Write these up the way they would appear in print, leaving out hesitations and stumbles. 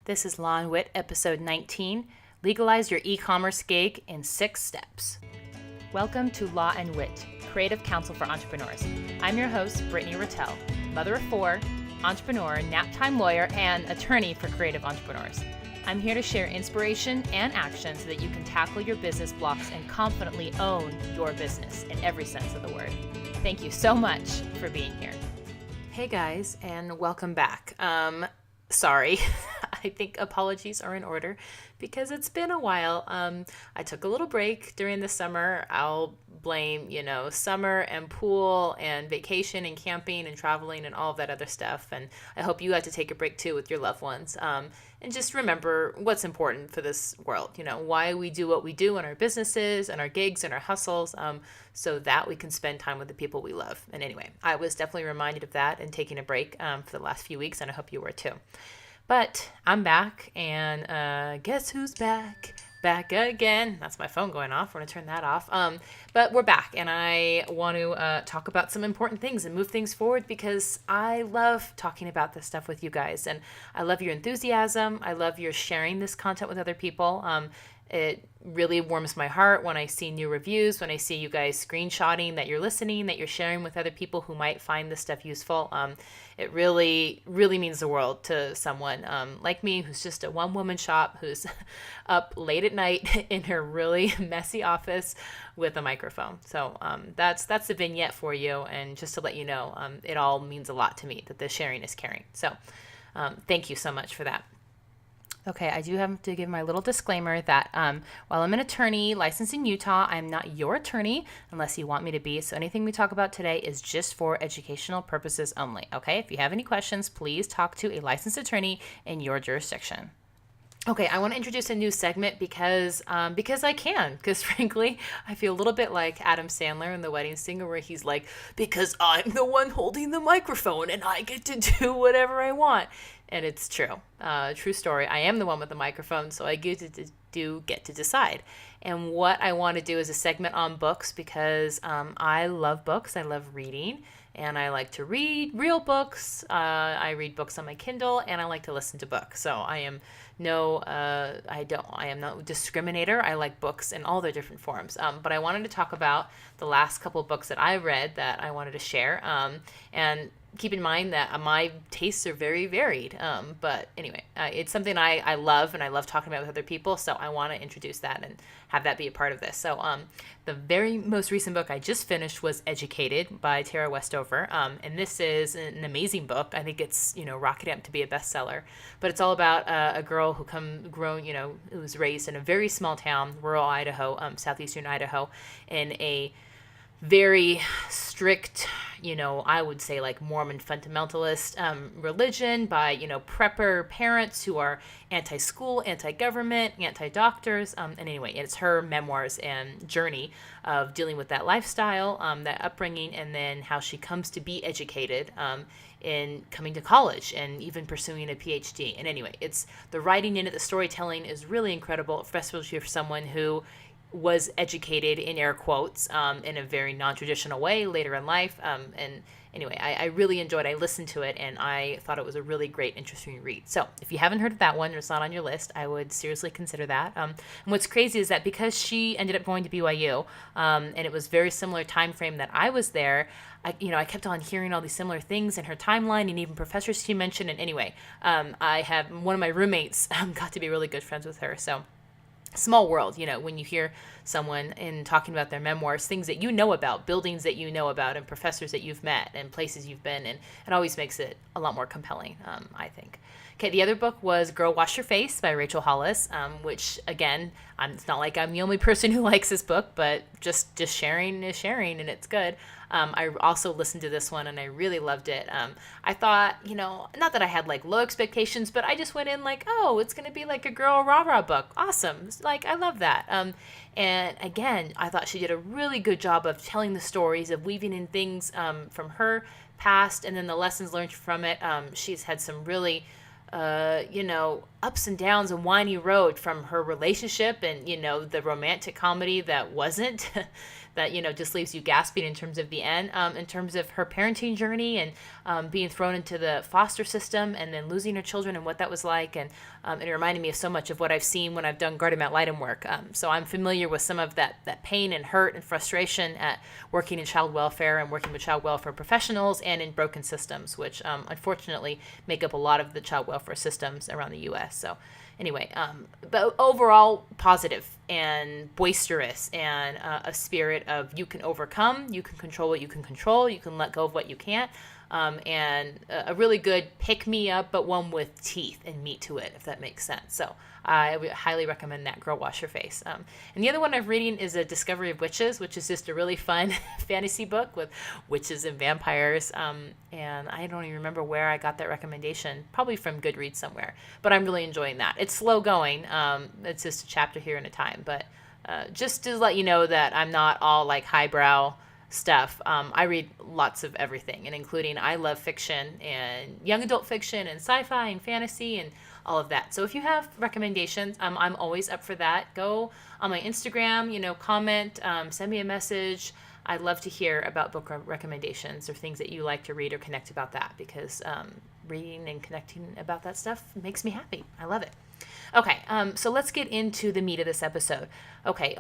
This is Law and Wit, episode 19, Legalize Your E-Commerce Gig in 6 Steps. Welcome to Law and Wit, Creative Counsel for Entrepreneurs. I'm your host, Brittany Ratelle, mother of 4, entrepreneur, nap-time lawyer, and attorney for creative entrepreneurs. I'm here to share inspiration and action so that you can tackle your business blocks and confidently own your business in every sense of the word. Thank you so much for being here. Hey guys, and welcome back. Sorry, I think apologies are in order because it's been a while. I took a little break during the summer. I'll blame, summer and pool and vacation and camping and traveling and all of that other stuff. And I hope you got to take a break too with your loved ones. And just remember what's important for this world, why we do what we do in our businesses and our gigs and our hustles, so that we can spend time with the people we love. And anyway, I was definitely reminded of that and taking a break for the last few weeks, and I hope you were too. But I'm back, and guess who's back? Back again. That's my phone going off. We're going to turn that off. But we're back, and I want to talk about some important things and move things forward because I love talking about this stuff with you guys, and I love your enthusiasm. I love your sharing this content with other people. It really warms my heart when I see new reviews, when I see you guys screenshotting that you're listening, that you're sharing with other people who might find this stuff useful. It really, really means the world to someone like me, who's just a one-woman shop, who's up late at night in her really messy office with a microphone. So that's the vignette for you, and just to let you know, it all means a lot to me that the sharing is caring. So thank you so much for that. Okay, I do have to give my little disclaimer that while I'm an attorney licensed in Utah, I'm not your attorney unless you want me to be. So anything we talk about today is just for educational purposes only. Okay, if you have any questions, please talk to a licensed attorney in your jurisdiction. Okay, I want to introduce a new segment because I can. Because frankly, I feel a little bit like Adam Sandler in The Wedding Singer, where he's like, because I'm the one holding the microphone and I get to do whatever I want. And it's true. True story. I am the one with the microphone, so I get to decide. And what I want to do is a segment on books because I love books. I love reading. And I like to read real books. I read books on my Kindle, and I like to listen to books. So I am no discriminator. I like books in all their different forms. But I wanted to talk about the last couple of books that I read that I wanted to share. And keep in mind that my tastes are very varied. But anyway, it's something I love, and I love talking about with other people. So I want to introduce that and have that be a part of this. So the very most recent book I just finished was Educated by Tara Westover. And this is an amazing book. I think it's, rocketed up to be a bestseller. But it's all about a girl who was raised in a very small town, rural Idaho, southeastern Idaho, in a very strict, I would say like Mormon fundamentalist religion by, prepper parents who are anti-school, anti-government, anti-doctors. And anyway, it's her memoirs and journey of dealing with that lifestyle, that upbringing, and then how she comes to be educated in coming to college and even pursuing a PhD. And anyway, it's the writing in it, the storytelling is really incredible, especially for someone who was educated in air quotes in a very non-traditional way later in life. And anyway, I really enjoyed it. I listened to it, and I thought it was a really great, interesting read. So if you haven't heard of that one, or it's not on your list, I would seriously consider that. And what's crazy is that because she ended up going to BYU, and it was very similar time frame that I was there, I kept on hearing all these similar things in her timeline, and even professors she mentioned. And anyway, I have one of my roommates got to be really good friends with her. So small world, when you hear someone in talking about their memoirs, things that you know about, buildings that you know about, and professors that you've met, and places you've been, and it always makes it a lot more compelling, I think. Okay, the other book was Girl Wash Your Face by Rachel Hollis, which, again, it's not like I'm the only person who likes this book, but just sharing is sharing, and it's good. I also listened to this one, and I really loved it. I thought, not that I had, low expectations, but I just went in oh, it's going to be like a girl rah-rah book. Awesome. I love that. And again, I thought she did a really good job of telling the stories, of weaving in things from her past, and then the lessons learned from it. She's had some really ups and downs and windy road from her relationship and, the romantic comedy that wasn't, that, just leaves you gasping in terms of the end, in terms of her parenting journey and being thrown into the foster system and then losing her children and what that was like. And it reminded me of so much of what I've seen when I've done Guardian Ad Litem work. So I'm familiar with some of that pain and hurt and frustration at working in child welfare and working with child welfare professionals and in broken systems, which unfortunately make up a lot of the child welfare systems around the U.S. So anyway, but overall positive and boisterous and a spirit of you can overcome, you can control what you can control, you can let go of what you can't, and a really good pick-me-up, but one with teeth and meat to it, if that makes sense. So I would highly recommend that, Girl Wash Your Face. And the other one I'm reading is A Discovery of Witches, which is just a really fun fantasy book with witches and vampires. And I don't even remember where I got that recommendation, probably from Goodreads somewhere. But I'm really enjoying that. It's slow going. It's just a chapter here and a time. But just to let you know that I'm not all like highbrow stuff. I read lots of everything, and including I love fiction and young adult fiction and sci-fi and fantasy and all of that. So if you have recommendations, I'm always up for that. Go on my Instagram, comment, send me a message. I'd love to hear about book recommendations or things that you like to read or connect about that, because reading and connecting about that stuff makes me happy. I love it. Okay, so let's get into the meat of this episode. Okay,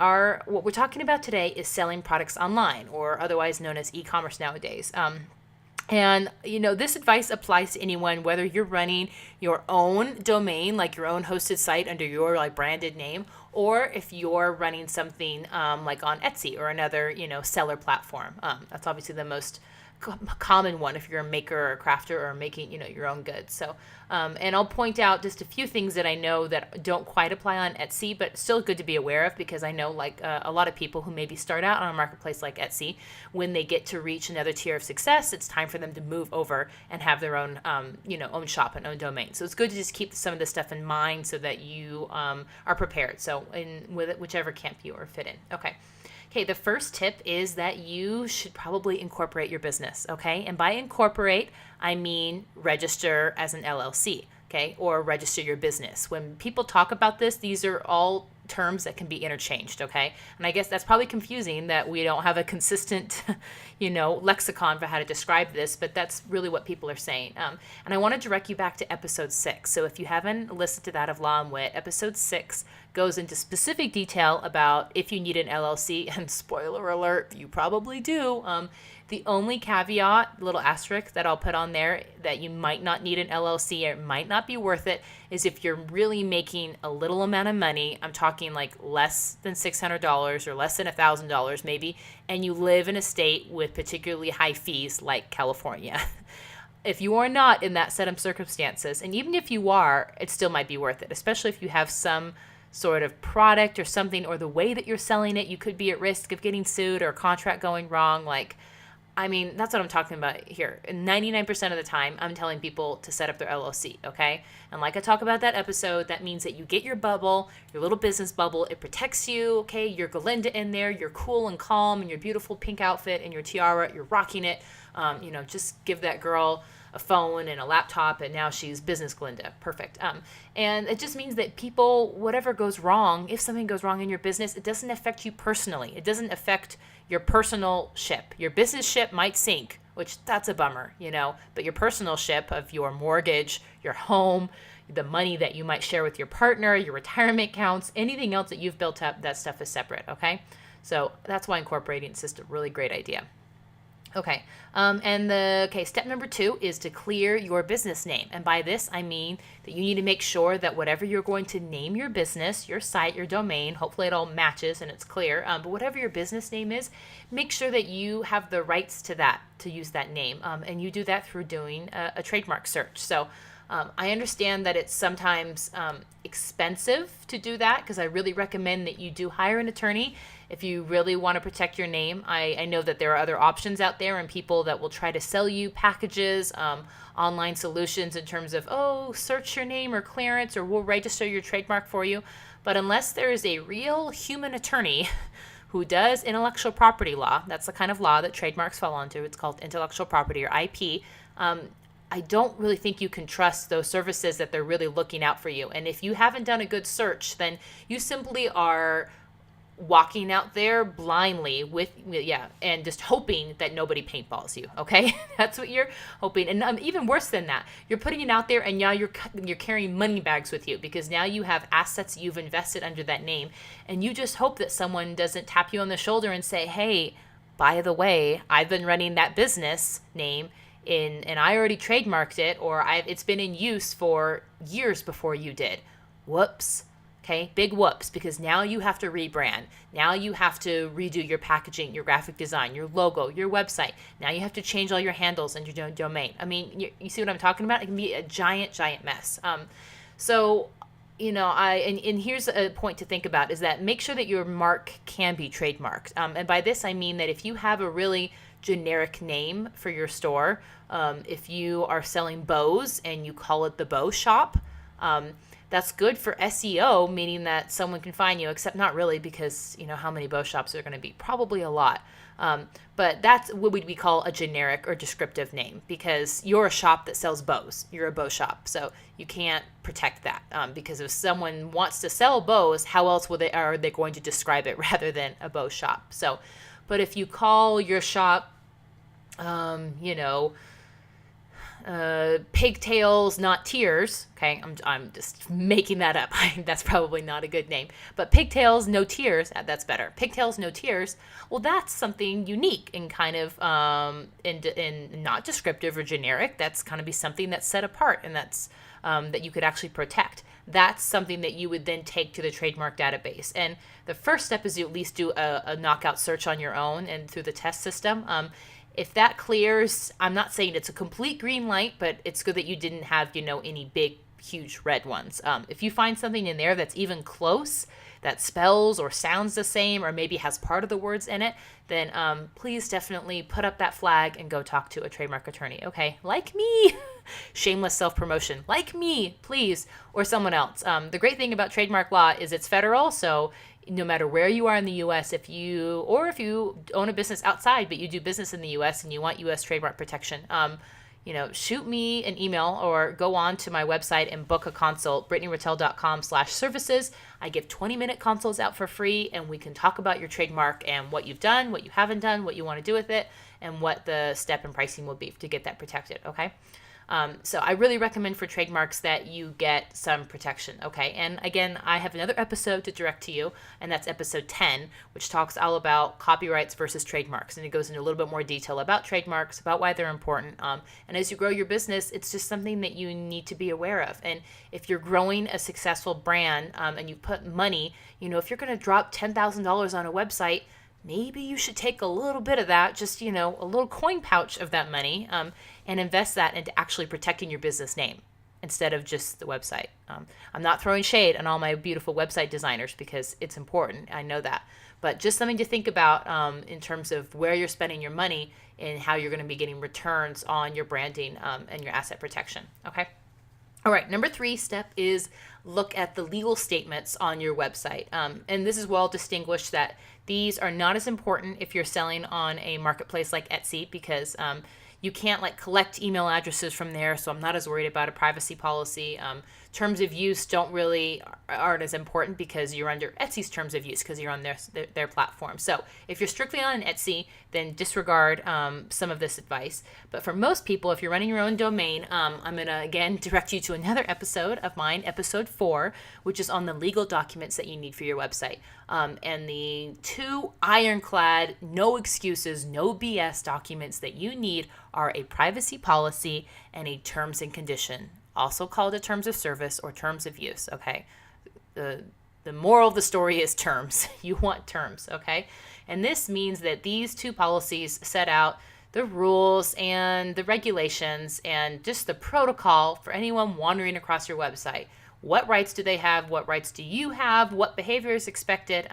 what we're talking about today is selling products online, or otherwise known as e-commerce nowadays. And, this advice applies to anyone, whether you're running your own domain, like your own hosted site under your branded name, or if you're running something like on Etsy or another, seller platform. That's obviously the most common one if you're a maker or a crafter or making, your own goods. So, and I'll point out just a few things that I know that don't quite apply on Etsy, but still good to be aware of, because I know a lot of people who maybe start out on a marketplace like Etsy, when they get to reach another tier of success, it's time for them to move over and have their own, own shop and own domain. So it's good to just keep some of this stuff in mind so that you are prepared. So with whichever camp you are fit in. Okay, the first tip is that you should probably incorporate your business, okay? And by incorporate, I mean register as an LLC, okay? Or register your business. When people talk about this, these are all terms that can be interchanged, okay? And I guess that's probably confusing that we don't have a consistent, lexicon for how to describe this, but that's really what people are saying. And I want to direct you back to episode 6. So if you haven't listened to that of Law and Wit, episode 6 goes into specific detail about if you need an LLC, and spoiler alert, you probably do. The only caveat, little asterisk that I'll put on there, that you might not need an LLC or it might not be worth it, is if you're really making a little amount of money. I'm talking like less than $600 or less than $1,000 maybe, and you live in a state with particularly high fees like California. If you are not in that set of circumstances, and even if you are, it still might be worth it, especially if you have some sort of product or something, or the way that you're selling it, you could be at risk of getting sued or a contract going wrong. That's what I'm talking about here. And 99% of the time, I'm telling people to set up their LLC, okay? And like I talk about that episode, that means that you get your bubble, your little business bubble. It protects you, okay? You're Glinda in there. You're cool and calm in your beautiful pink outfit and your tiara. You're rocking it. Just give that girl a phone and a laptop, and now she's business Glinda. Perfect. And it just means that people, whatever goes wrong, if something goes wrong in your business, it doesn't affect you personally. It doesn't affect your personal ship. Your business ship might sink, which that's a bummer, but your personal ship of your mortgage, your home, the money that you might share with your partner, your retirement accounts, anything else that you've built up, that stuff is separate, okay? So that's why incorporating is just a really great idea. Okay, step number 2 is to clear your business name. And by this, I mean that you need to make sure that whatever you're going to name your business, your site, your domain, hopefully it all matches and it's clear, but whatever your business name is, make sure that you have the rights to that, to use that name. And you do that through doing a trademark search. So I understand that it's sometimes expensive to do that, because I really recommend that you do hire an attorney if you really want to protect your name. I know that there are other options out there and people that will try to sell you packages, online solutions in terms of, search your name or clearance, or we'll register your trademark for you. But unless there is a real human attorney who does intellectual property law, that's the kind of law that trademarks fall onto. It's called intellectual property or IP. I don't really think you can trust those services that they're really looking out for you. And if you haven't done a good search, then you simply are walking out there blindly and just hoping that nobody paintballs you. Okay. That's what you're hoping. And even worse than that, you're putting it out there, and now you're carrying money bags with you, because now you have assets you've invested under that name, and you just hope that someone doesn't tap you on the shoulder and say, hey, by the way, I've been running that business name and I already trademarked it, or it's been in use for years before you did. Whoops. Okay, big whoops, because now you have to rebrand. Now you have to redo your packaging, your graphic design, your logo, your website. Now you have to change all your handles and your domain. I mean, you see what I'm talking about? It can be a giant, giant mess. So, and here's a point to think about, is that make sure that your mark can be trademarked. And by this, I mean that if you have a really generic name for your store, if you are selling bows and you call it the Bow Shop, that's good for SEO, meaning that someone can find you, except not really, because how many bow shops are going to be? Probably a lot. But that's what we call a generic or descriptive name, because you're a shop that sells bows. You're a bow shop. So you can't protect that, because if someone wants to sell bows, how else are they going to describe it rather than a bow shop? So, but if you call your shop, Pigtails, Not Tears. Okay, I'm just making that up. That's probably not a good name. But Pigtails, No Tears, that's better. Pigtails, No Tears. Well, that's something unique and kind of in not descriptive or generic. That's kind of be something that's set apart, and that's that you could actually protect. That's something that you would then take to the trademark database. And the first step is you at least do a knockout search on your own and through the test system. If that clears, I'm not saying it's a complete green light, but it's good that you didn't have, any big, huge red ones. If you find something in there that's even close, that spells or sounds the same, or maybe has part of the words in it, then please definitely put up that flag and go talk to a trademark attorney. Okay, like me. Shameless self-promotion. Like me, please, or someone else. The great thing about trademark law is it's federal, so no matter where you are in the U.S., if you own a business outside, but you do business in the U.S. and you want U.S. trademark protection, shoot me an email or go on to my website and book a consult, brittanyratelle.com/services. I give 20-minute consults out for free, and we can talk about your trademark and what you've done, what you haven't done, what you want to do with it, and what the step and pricing will be to get that protected, okay? So I really recommend for trademarks that you get some protection, okay? And again, I have another episode to direct to you, and that's episode 10, which talks all about copyrights versus trademarks. And it goes into a little bit more detail about trademarks, about why they're important. And as you grow your business, it's just something that you need to be aware of. And if you're growing a successful brand and you put money, if you're going to drop $10,000 on a website, maybe you should take a little bit of that, just, a little coin pouch of that money, and invest that into actually protecting your business name instead of just the website. I'm not throwing shade on all my beautiful website designers, because it's important. I know that. But just something to think about in terms of where you're spending your money and how you're going to be getting returns on your branding and your asset protection. Okay? All right, number 3 step is look at the legal statements on your website. And this is well distinguished that these are not as important if you're selling on a marketplace like Etsy, because you can't collect email addresses from there, so I'm not as worried about a privacy policy. Terms of use aren't as important because you're under Etsy's terms of use, because you're on their platform. So if you're strictly on Etsy, then disregard some of this advice. But for most people, if you're running your own domain, I'm going to again direct you to another episode of mine, episode 4, which is on the legal documents that you need for your website. And the 2 ironclad, no excuses, no BS documents that you need are a privacy policy and a terms and condition, also called a terms of service or terms of use, okay? The moral of the story is terms. You want terms, okay? And this means that these 2 policies set out the rules and the regulations and just the protocol for anyone wandering across your website. What rights do they have? What rights do you have? What behavior is expected?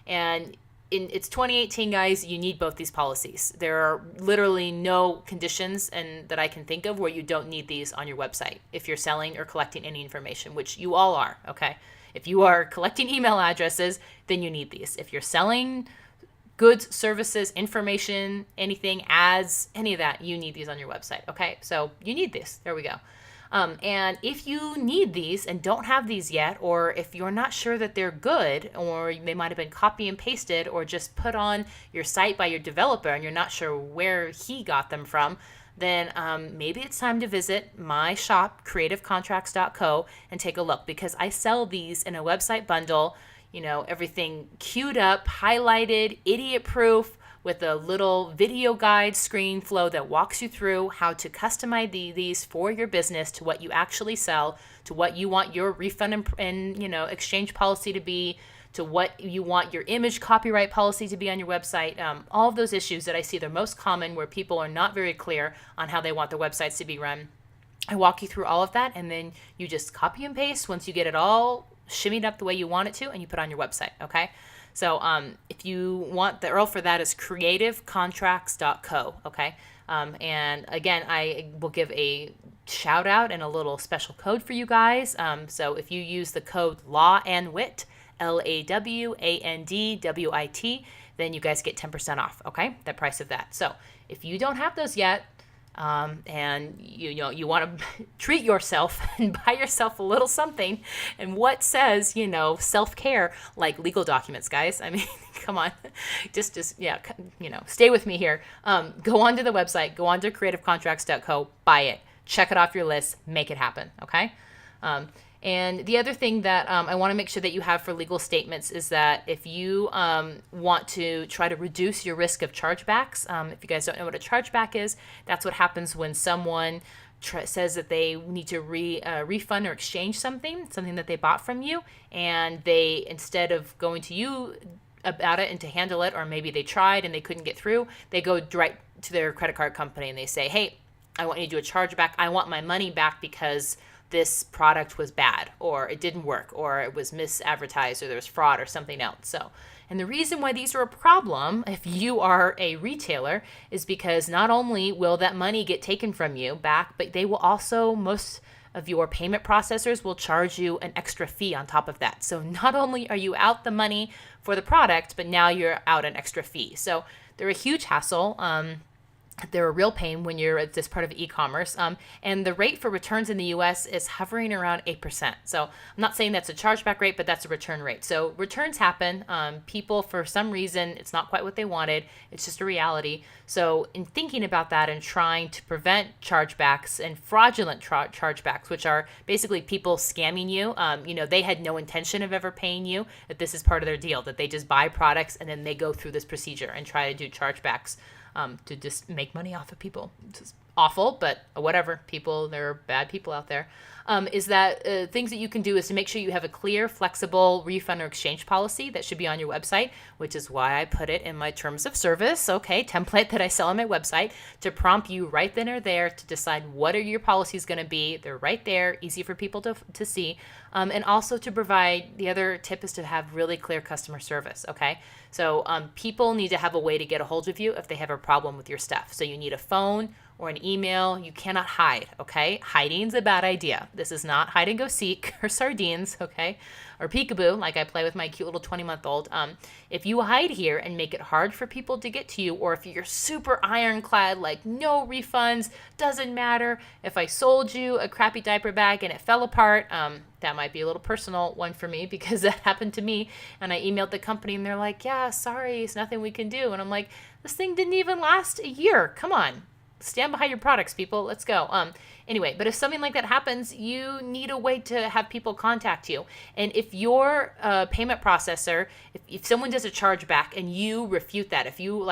And it's 2018, guys. You need both these policies. There are literally no conditions that I can think of where you don't need these on your website if you're selling or collecting any information, which you all are, okay? If you are collecting email addresses, then you need these. If you're selling goods, services, information, anything, ads, any of that, you need these on your website. Okay, so you need this. There we go. And if you need these and don't have these yet, or if you're not sure that they're good, or they might have been copy and pasted or just put on your site by your developer and you're not sure where he got them from, then maybe it's time to visit my shop, creativecontracts.co, and take a look, because I sell these in a website bundle, everything queued up, highlighted, idiot proof, with a little video guide screen flow that walks you through how to customize these for your business to what you actually sell, to what you want your refund and exchange policy to be, to what you want your image copyright policy to be on your website. All of those issues that I see, they're most common where people are not very clear on how they want their websites to be run. I walk you through all of that, and then you just copy and paste once you get it all shimmied up the way you want it to, and you put it on your website, okay? So if you want, the URL for that is creativecontracts.co, okay? And again, I will give a shout out and a little special code for you guys. So if you use the code LAWANDWIT, LAWANDWIT, then you guys get 10% off, okay? The price of that. So if you don't have those yet, and you want to treat yourself and buy yourself a little something, and what says self-care like legal documents, guys? I mean, come on, just stay with me here. Go onto the website, go onto creativecontracts.co, buy it, check it off your list, make it happen, okay? And the other thing that I want to make sure that you have for legal statements is that if you want to try to reduce your risk of chargebacks, if you guys don't know what a chargeback is, that's what happens when someone says that they need to refund or exchange something that they bought from you, and they, instead of going to you about it and to handle it, or maybe they tried and they couldn't get through, they go direct to their credit card company and they say, hey, I want you to do a chargeback. I want my money back because this product was bad, or it didn't work, or it was misadvertised, or there was fraud or something else. So, and the reason why these are a problem if you are a retailer is because not only will that money get taken from you back, but they will also, most of your payment processors will charge you an extra fee on top of that. So not only are you out the money for the product, but now you're out an extra fee. So they're a huge hassle. They're a real pain when you're at this part of e-commerce. And the rate for returns in the US is hovering around 8%. So I'm not saying that's a chargeback rate, but that's a return rate. So returns happen. People, for some reason, it's not quite what they wanted. It's just a reality. So in thinking about that and trying to prevent chargebacks and fraudulent chargebacks, which are basically people scamming you, they had no intention of ever paying you, that this is part of their deal, that they just buy products and then they go through this procedure and try to do chargebacks. To just make money off of people. It's just awful, but whatever. People, there are bad people out there. Is that things that you can do is to make sure you have a clear, flexible refund or exchange policy that should be on your website, which is why I put it in my terms of service, template that I sell on my website, to prompt you right then or there to decide what are your policies going to be. They're right there, easy for people to see. And also to provide, the other tip is to have really clear customer service, okay? So people need to have a way to get a hold of you if they have a problem with your stuff. So you need a phone or an email. You cannot hide, okay? Hiding's a bad idea. This is not hide and go seek or sardines, okay? Or peekaboo, like I play with my cute little 20-month-old. If you hide here and make it hard for people to get to you, or if you're super ironclad, like no refunds, doesn't matter. If I sold you a crappy diaper bag and it fell apart, that might be a little personal one for me because that happened to me. And I emailed the company and they're like, yeah, sorry, it's nothing we can do. And I'm like, this thing didn't even last a year. Come on. Stand behind your products, people. Let's go. Anyway, but if something like that happens, you need a way to have people contact you. And if your payment processor, if someone does a chargeback and you refute that, if you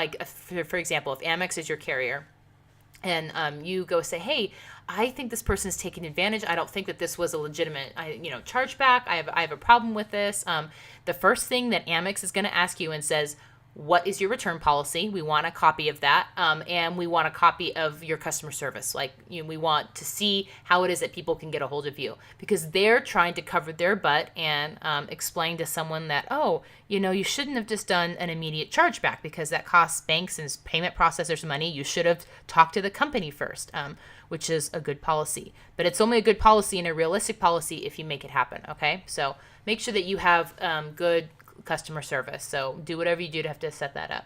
for example, if Amex is your carrier, and you go say, hey, I think this person is taking advantage. I don't think that this was a legitimate, chargeback. I have a problem with this. The first thing that Amex is going to ask you and says, what is your return policy? We want a copy of that. And we want a copy of your customer service. We want to see how it is that people can get a hold of you, because they're trying to cover their butt and explain to someone that, you shouldn't have just done an immediate chargeback because that costs banks and payment processors money. You should have talked to the company first, which is a good policy. But it's only a good policy and a realistic policy if you make it happen, okay? So make sure that you have good customer service. So do whatever you do to have to set that up.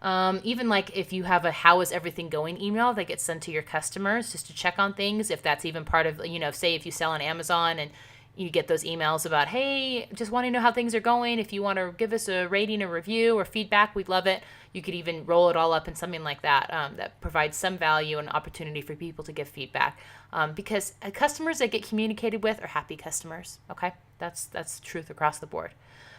Even like if you have a how is everything going email that gets sent to your customers just to check on things, if that's even part of, say if you sell on Amazon and you get those emails about, hey, just want to know how things are going. If you want to give us a rating, a review, or feedback, we'd love it. You could even roll it all up in something like that that provides some value and opportunity for people to give feedback. Because customers that get communicated with are happy customers. Okay, that's truth across the board.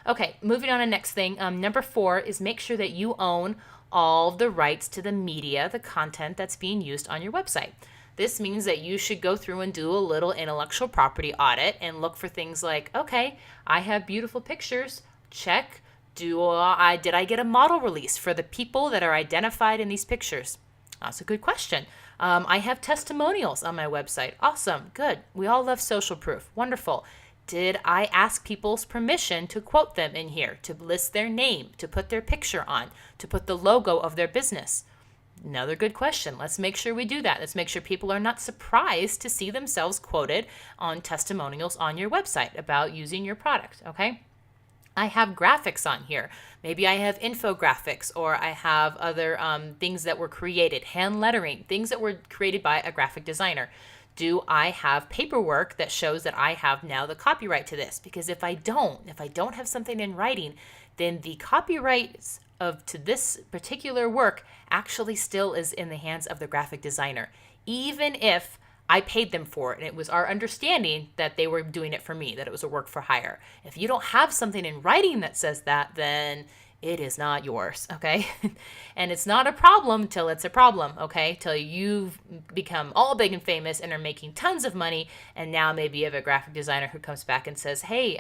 Okay, moving on to the next thing. Number 4 is make sure that you own all the rights to the media, the content that's being used on your website. This means that you should go through and do a little intellectual property audit and look for things like, okay, I have beautiful pictures. Check. Did I get a model release for the people that are identified in these pictures? That's a good question. I have testimonials on my website. Awesome. Good. We all love social proof. Wonderful. Did I ask people's permission to quote them in here, to list their name, to put their picture on, to put the logo of their business? Another good question. Let's make sure we do that. Let's make sure people are not surprised to see themselves quoted on testimonials on your website about using your product, okay? I have graphics on here. Maybe I have infographics, or I have other things that were created, hand lettering, things that were created by a graphic designer. Do I have paperwork that shows that I have now the copyright to this? Because if I don't have something in writing, then the copyright to this particular work actually still is in the hands of the graphic designer, even if I paid them for it and it was our understanding that they were doing it for me, that it was a work for hire. If you don't have something in writing that says that, then it is not yours, okay? And it's not a problem till it's a problem, okay? Till you've become all big and famous and are making tons of money, and now maybe you have a graphic designer who comes back and says, hey,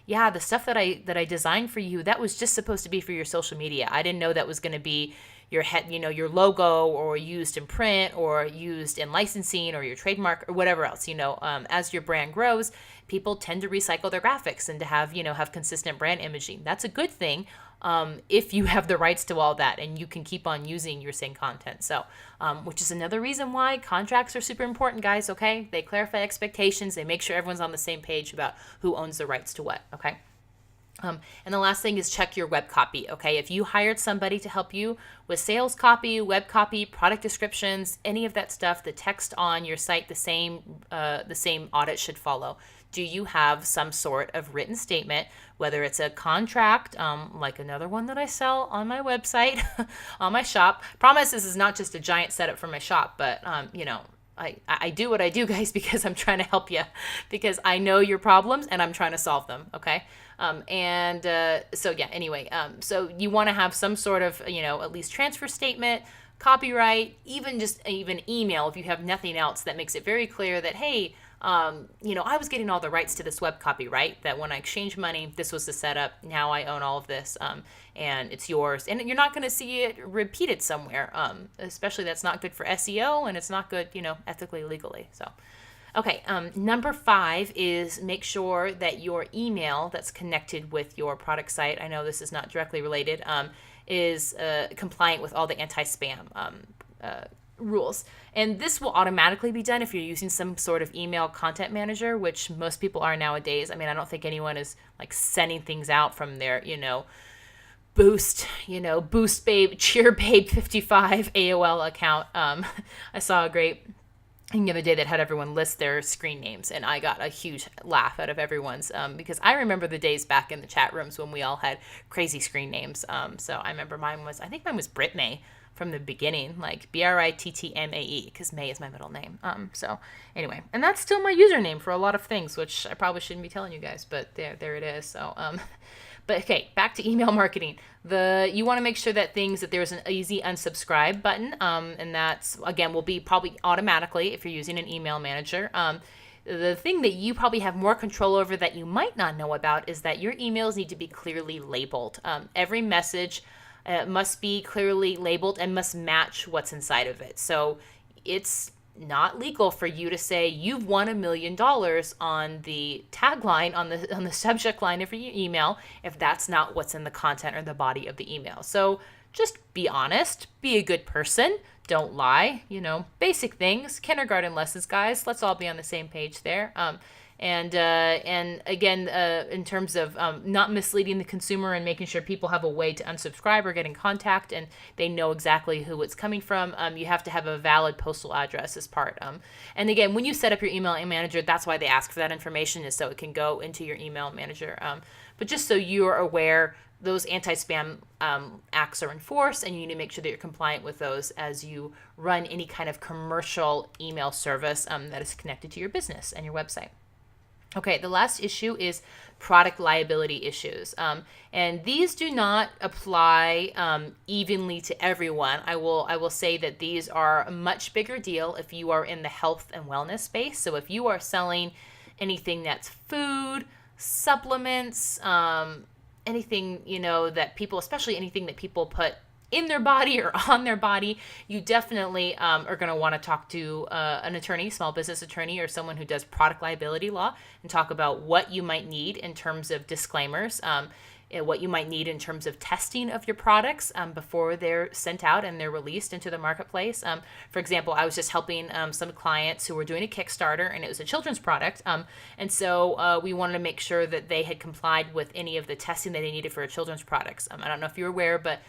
yeah, the stuff that I designed for you, that was just supposed to be for your social media. I didn't know that was going to be your head, your logo, or used in print, or used in licensing, or your trademark, or whatever else. As your brand grows, people tend to recycle their graphics and to have consistent brand imaging. That's a good thing. If you have the rights to all that and you can keep on using your same content. So, which is another reason why contracts are super important, guys, okay? They clarify expectations. They make sure everyone's on the same page about who owns the rights to what, okay? And the last thing is check your web copy, okay? If you hired somebody to help you with sales copy, web copy, product descriptions, any of that stuff, the text on your site, the same audit should follow. Do you have some sort of written statement, whether it's a contract, like another one that I sell on my website, on my shop? Promise this is not just a giant setup for my shop, but, I do what I do, guys, because I'm trying to help you, because I know your problems and I'm trying to solve them, okay? So you want to have some sort of, at least transfer statement, copyright, even email if you have nothing else that makes it very clear that, hey, I was getting all the rights to this web copy, right? That when I exchanged money, this was the setup. Now I own all of this, and it's yours. And you're not going to see it repeated somewhere. Especially that's not good for SEO, and it's not good, ethically, legally. So, okay. Number 5 is make sure that your email that's connected with your product site, I know this is not directly related, is compliant with all the anti-spam rules. And this will automatically be done if you're using some sort of email content manager, which most people are nowadays. I mean, I don't think anyone is like sending things out from their, Boost Babe, Cheer Babe 55 AOL account. I saw a great thing the other day that had everyone list their screen names, and I got a huge laugh out of everyone's because I remember the days back in the chat rooms when we all had crazy screen names. So I remember mine was Brittany from the beginning, like Brittmae, because May is my middle name. So anyway, and that's still my username for a lot of things, which I probably shouldn't be telling you guys, but there it is. So, but okay, back to email marketing. You want to make sure that there's an easy unsubscribe button, and that's, again, will be probably automatically if you're using an email manager. The thing that you probably have more control over that you might not know about is that your emails need to be clearly labeled. Every message must be clearly labeled and must match what's inside of it. So it's not legal for you to say you've won $1 million on the tagline, on the subject line of your email, if that's not what's in the content or the body of the email. So just be honest, be a good person, don't lie, basic things, kindergarten lessons, guys. Let's all be on the same page there. And again, in terms of not misleading the consumer and making sure people have a way to unsubscribe or get in contact and they know exactly who it's coming from, you have to have a valid postal address as part. And again, when you set up your email manager, that's why they ask for that information, is so it can go into your email manager. But just so you're aware, those anti-spam acts are enforced, and you need to make sure that you're compliant with those as you run any kind of commercial email service that is connected to your business and your website. Okay, the last issue is product liability issues. And these do not apply evenly to everyone. I will say that these are a much bigger deal if you are in the health and wellness space. So if you are selling anything that's food, supplements, anything, that people, especially anything that people put in their body or on their body, you definitely are going to want to talk to an attorney, small business attorney, or someone who does product liability law, and talk about what you might need in terms of disclaimers, what you might need in terms of testing of your products before they're sent out and they're released into the marketplace. For example, I was just helping some clients who were doing a Kickstarter, and it was a children's product. And so we wanted to make sure that they had complied with any of the testing that they needed for a children's products. I don't know if you're aware, but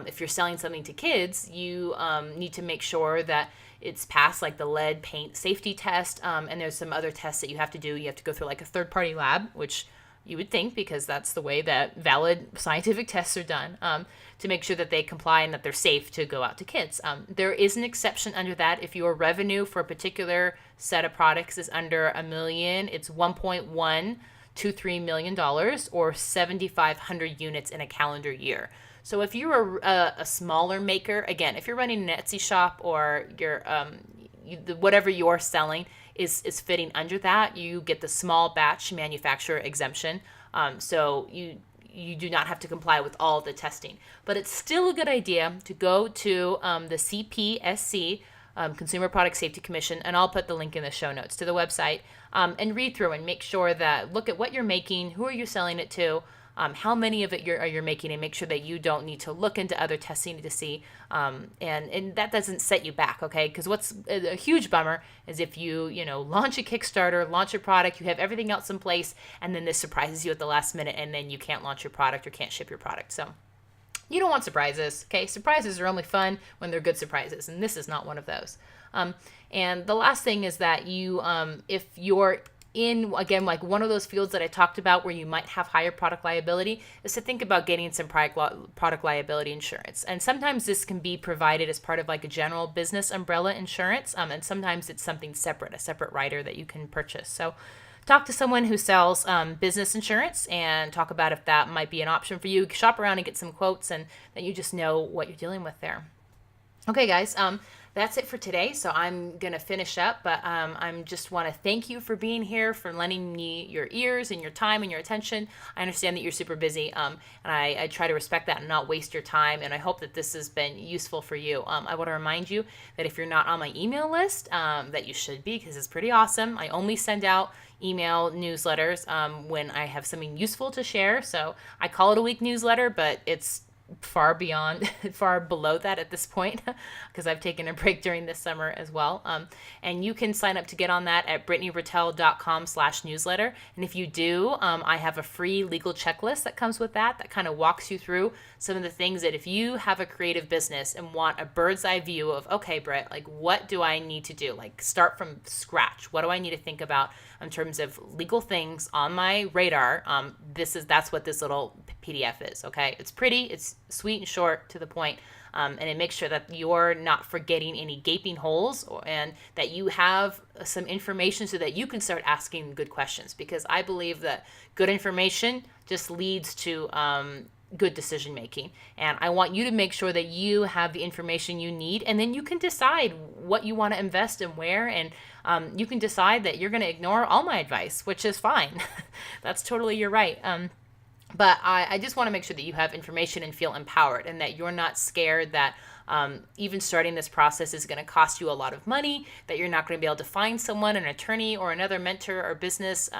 if you're selling something to kids, you need to make sure that it's passed like the lead paint safety test. And there's some other tests that you have to do. You have to go through like a third-party lab, which you would think, because that's the way that valid scientific tests are done, to make sure that they comply and that they're safe to go out to kids. There is an exception under that. If your revenue for a particular set of products is under $1 million, it's $1.123 million or 7,500 units in a calendar year. So if you're a smaller maker, again, if you're running an Etsy shop or you're whatever you're selling is fitting under that, you get the small batch manufacturer exemption. So you do not have to comply with all the testing. But it's still a good idea to go to the CPSC, Consumer Product Safety Commission, and I'll put the link in the show notes to the website, and read through and make sure that, look at what you're making, who are you selling it to, how many of it you're making, and make sure that you don't need to look into other testing to see, and that doesn't set you back, okay? Because what's a huge bummer is if you launch a Kickstarter, launch your product, you have everything else in place, and then this surprises you at the last minute, and then you can't launch your product or can't ship your product. So you don't want surprises, okay? Surprises are only fun when they're good surprises, and this is not one of those. And the last thing is that you, if you're in, again, like one of those fields that I talked about where you might have higher product liability, is to think about getting some product liability insurance. And sometimes this can be provided as part of like a general business umbrella insurance, and sometimes it's something separate, a separate rider that you can purchase. So talk to someone who sells business insurance and talk about if that might be an option for you. Shop around and get some quotes, and that you just know what you're dealing with there. Okay, guys, that's it for today. So I'm going to finish up, but I'm just want to thank you for being here, for lending me your ears and your time and your attention. I understand that you're super busy, and I try to respect that and not waste your time. And I hope that this has been useful for you. I want to remind you that if you're not on my email list, that you should be, because it's pretty awesome. I only send out email newsletters when I have something useful to share. So I call it a week newsletter, but it's far below that at this point, because I've taken a break during this summer as well. And you can sign up to get on that at brittanyratelle.com/newsletter. And if you do, I have a free legal checklist that comes with that kind of walks you through some of the things that if you have a creative business and want a bird's eye view of, okay, Britt, like what do I need to do? Like start from scratch. What do I need to think about in terms of legal things on my radar? That's what this little PDF is, okay? It's pretty, it's sweet and short, to the point, and it makes sure that you're not forgetting any gaping holes, and that you have some information so that you can start asking good questions, because I believe that good information just leads to good decision making. And I want you to make sure that you have the information you need, and then you can decide what you want to invest in where, and you can decide that you're going to ignore all my advice, which is fine. That's totally your right. But I just want to make sure that you have information and feel empowered, and that you're not scared that even starting this process is going to cost you a lot of money, that you're not going to be able to find someone, an attorney or another mentor or business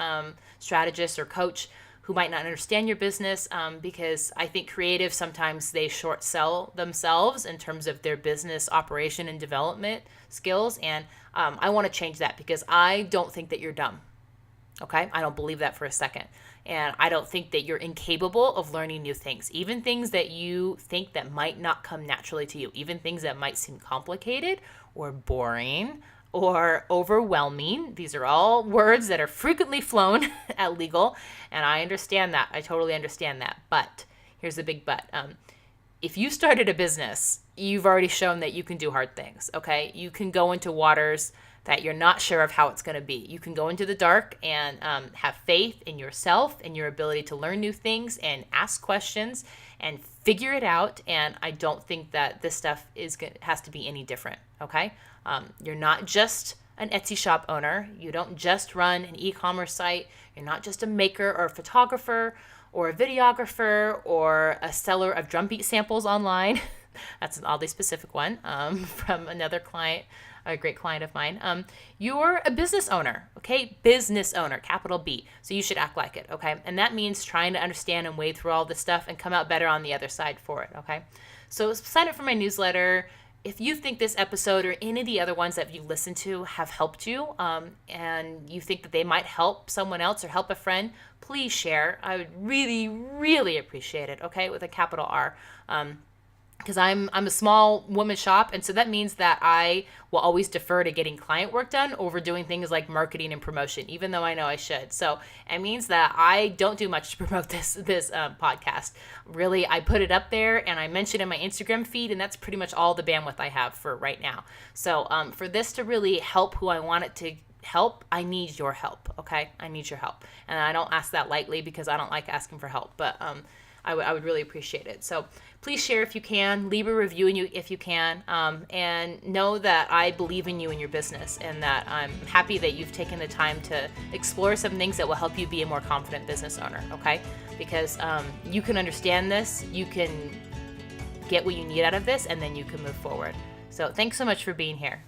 strategist or coach who might not understand your business, because I think creatives, sometimes they short sell themselves in terms of their business operation and development skills. And I want to change that, because I don't think that you're dumb. Okay, I don't believe that for a second. And I don't think that you're incapable of learning new things, even things that you think that might not come naturally to you, even things that might seem complicated or boring or overwhelming. These are all words that are frequently flown at legal, and I understand that. I totally understand that. But here's the big but. If you started a business, you've already shown that you can do hard things, okay? You can go into waters that you're not sure of how it's going to be. You can go into the dark and have faith in yourself and your ability to learn new things and ask questions and figure it out. And I don't think that this stuff has to be any different, okay? You're not just an Etsy shop owner. You don't just run an e-commerce site. You're not just a maker or a photographer or a videographer or a seller of drumbeat samples online. That's an oddly specific one from another client, a great client of mine. You're a business owner, okay? Business owner, capital B. So you should act like it, okay? And that means trying to understand and wade through all this stuff and come out better on the other side for it, okay? So sign up for my newsletter. If you think this episode or any of the other ones that you've listened to have helped you and you think that they might help someone else or help a friend, please share. I would really, really appreciate it, okay, with a capital R. Because I'm a small woman shop, and so that means that I will always defer to getting client work done over doing things like marketing and promotion, even though I know I should. So it means that I don't do much to promote this podcast. Really, I put it up there and I mention it in my Instagram feed, and that's pretty much all the bandwidth I have for right now. So for this to really help who I want it to help, I need your help, okay? I need your help. And I don't ask that lightly because I don't like asking for help, but I would really appreciate it. So please share if you can, leave a review if you can, and know that I believe in you and your business, and that I'm happy that you've taken the time to explore some things that will help you be a more confident business owner, okay? Because you can understand this, you can get what you need out of this, and then you can move forward. So thanks so much for being here.